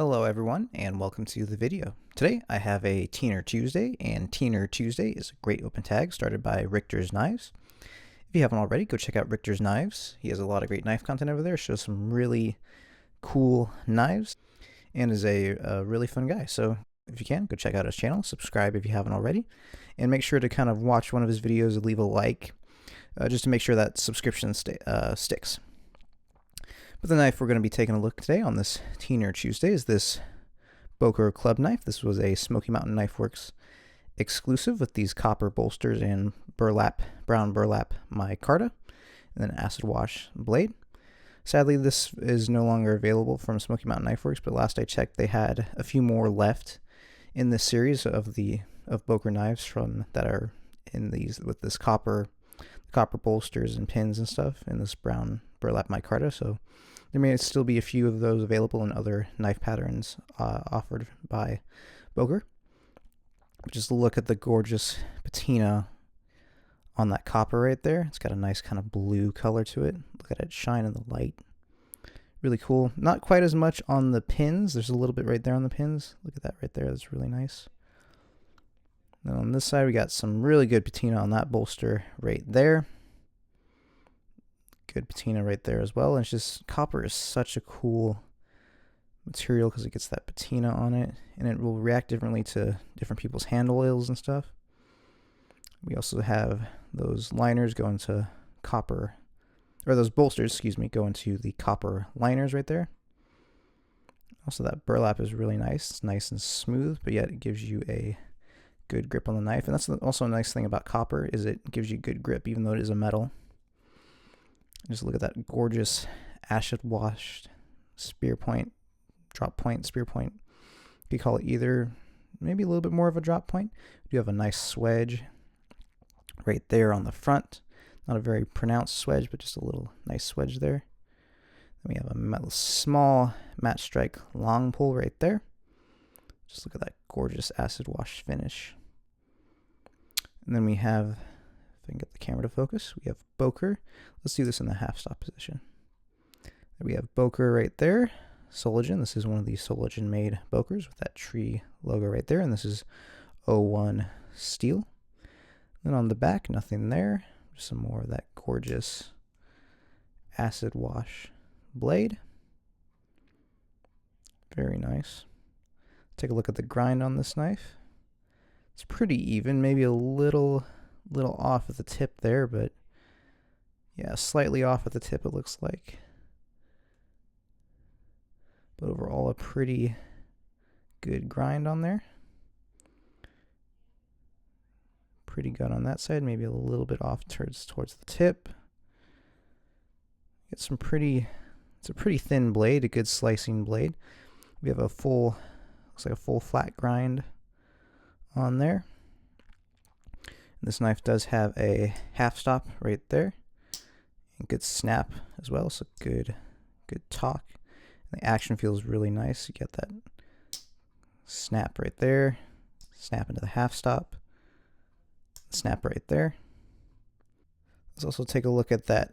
Hello everyone and welcome to the video. Today I have a Teener Tuesday, and Teener Tuesday is a great open tag started by Richter's Knives. If you haven't already, go check out Richter's Knives. He has a lot of great knife content over there, shows some really cool knives, and is a really fun guy. So if you can, go check out his channel, subscribe if you haven't already, and make sure to kind of watch one of his videos and leave a like, just to make sure that subscription sticks. But the knife we're going to be taking a look today on this Teener Tuesday is this Boker club knife. This was a Smoky Mountain Knife Works exclusive with these copper bolsters and burlap, brown burlap micarta, and then acid wash blade. Sadly, this is no longer available from Smoky Mountain Knife Works, but last I checked, they had a few more left in this series of Boker knives from that are in these with this copper bolsters and pins and stuff in this brown burlap micarta. So there may still be a few of those available in other knife patterns offered by Boker. But just look at the gorgeous patina on that copper right there. It's got a nice kind of blue color to it. Look at it shine in the light. Really cool. Not quite as much on the pins. There's a little bit right there on the pins. Look at that right there. That's really nice. Then on this side, we got some really good patina on that bolster right there. Good patina right there as well. And it's just, copper is such a cool material because it gets that patina on it, and it will react differently to different people's handle oils and stuff. We also have those liners go into copper, or those bolsters, excuse me, go into the copper liners right there. Also, that burlap is really nice. It's nice and smooth, but yet it gives you a good grip on the knife. And that's also a nice thing about copper, is it gives you good grip even though it is a metal. Just look at that gorgeous acid washed spear point, drop point, spear point. You could call it either, maybe a little bit more of a drop point. You have a nice swedge right there on the front. Not a very pronounced swedge, but just a little nice swedge there. Then we have a small matte strike long pull right there. Just look at that gorgeous acid wash finish. And then we have, if I can get the camera to focus, we have Boker. Let's do this in the half stop position. We have Boker right there. Soligen. This is one of these Soligen made Bokers with that tree logo right there. And this is 01 steel. Then on the back, nothing there. Just some more of that gorgeous acid wash blade. Very nice. Take a look at the grind on this knife. It's pretty even, maybe a little off at the tip there, but yeah, slightly off at the tip it looks like. But overall a pretty good grind on there. Pretty good on that side, maybe a little bit off towards the tip. Get some pretty, it's a pretty thin blade, a good slicing blade. We have a full, looks like a full flat grind on there. This knife does have a half stop right there, and good snap as well, so good talk. And the action feels really nice. You get that snap right there, snap into the half stop, snap right there. Let's also take a look at that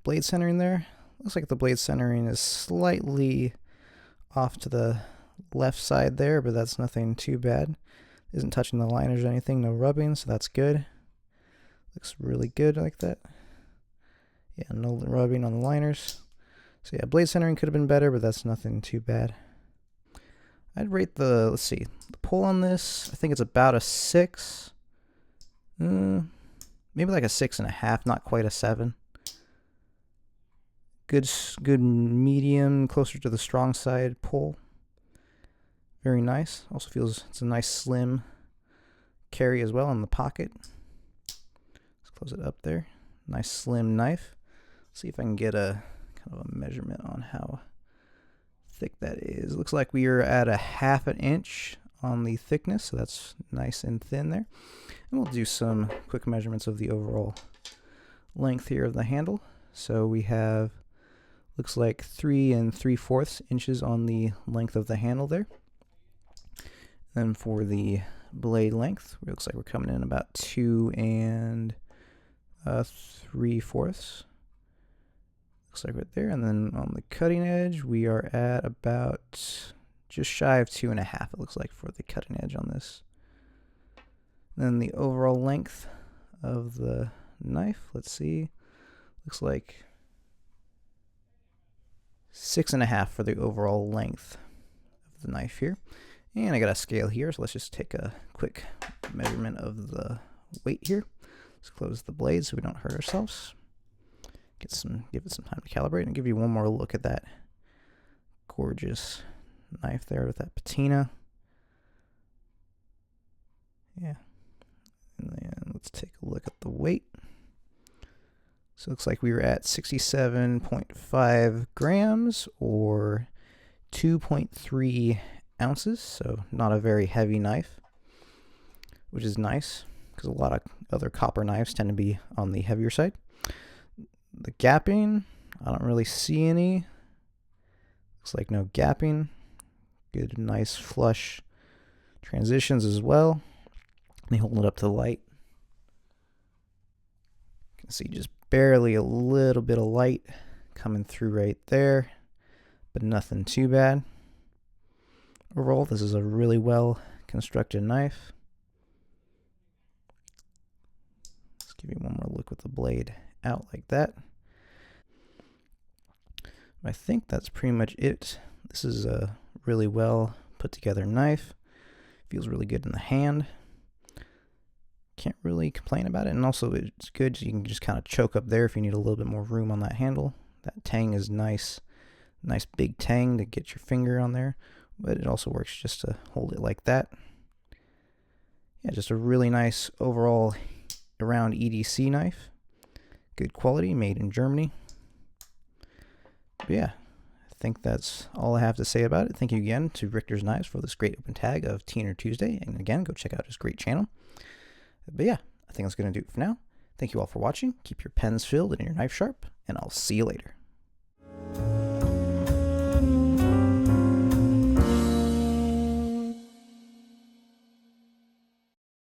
blade centering there. Looks like the blade centering is slightly off to the left side there, but that's nothing too bad. Isn't touching the liners or anything, no rubbing, so that's good. Looks really good like that. Yeah, no rubbing on the liners. So yeah, blade centering could have been better, but that's nothing too bad. I'd rate the, let's see, the pull on this, I think it's about a 6. Maybe like a 6.5, not quite a 7. Good medium, closer to the strong side pull. Very nice. Also feels, it's a nice slim carry as well in the pocket. Let's close it up there. Nice slim knife. Let's see if I can get a kind of a measurement on how thick that is. Looks like we are at a 1/2 inch on the thickness, so that's nice and thin there. And we'll do some quick measurements of the overall length here of the handle. So we have, looks like 3 3/4 inches on the length of the handle there. Then for the blade length, it looks like we're coming in about 2 3/4. Looks like right there. And then on the cutting edge, we are at about just shy of 2.5, it looks like, for the cutting edge on this. Then the overall length of the knife, let's see, looks like 6.5 for the overall length of the knife here. And I got a scale here, so let's just take a quick measurement of the weight here. Let's close the blade so we don't hurt ourselves. Give it some time to calibrate, and give you one more look at that gorgeous knife there with that patina. Yeah. And then let's take a look at the weight. So it looks like we were at 67.5 grams or 2.3 ounces. So not a very heavy knife, which is nice because a lot of other copper knives tend to be on the heavier side. The gapping, I don't really see any. Looks like no gapping. Good, nice flush transitions as well. Let me hold it up to the light. You can see just barely a little bit of light coming through right there, but nothing too bad. Overall, this is a really well constructed knife. Let's give you one more look with the blade out like that. I think that's pretty much it. This is a really well put together knife. Feels really good in the hand. Can't really complain about it, and also it's good, so you can just kind of choke up there if you need a little bit more room on that handle. That tang is nice big tang to get your finger on there, but it also works just to hold it like that. Yeah, just a really nice overall around EDC knife. Good quality, made in Germany. But yeah, I think that's all I have to say about it. Thank you again to Richter's Knives for this great open tag of Teener Tuesday, and again, go check out his great channel. But yeah, I think that's going to do it for now. Thank you all for watching. Keep your pens filled and your knife sharp, and I'll see you later.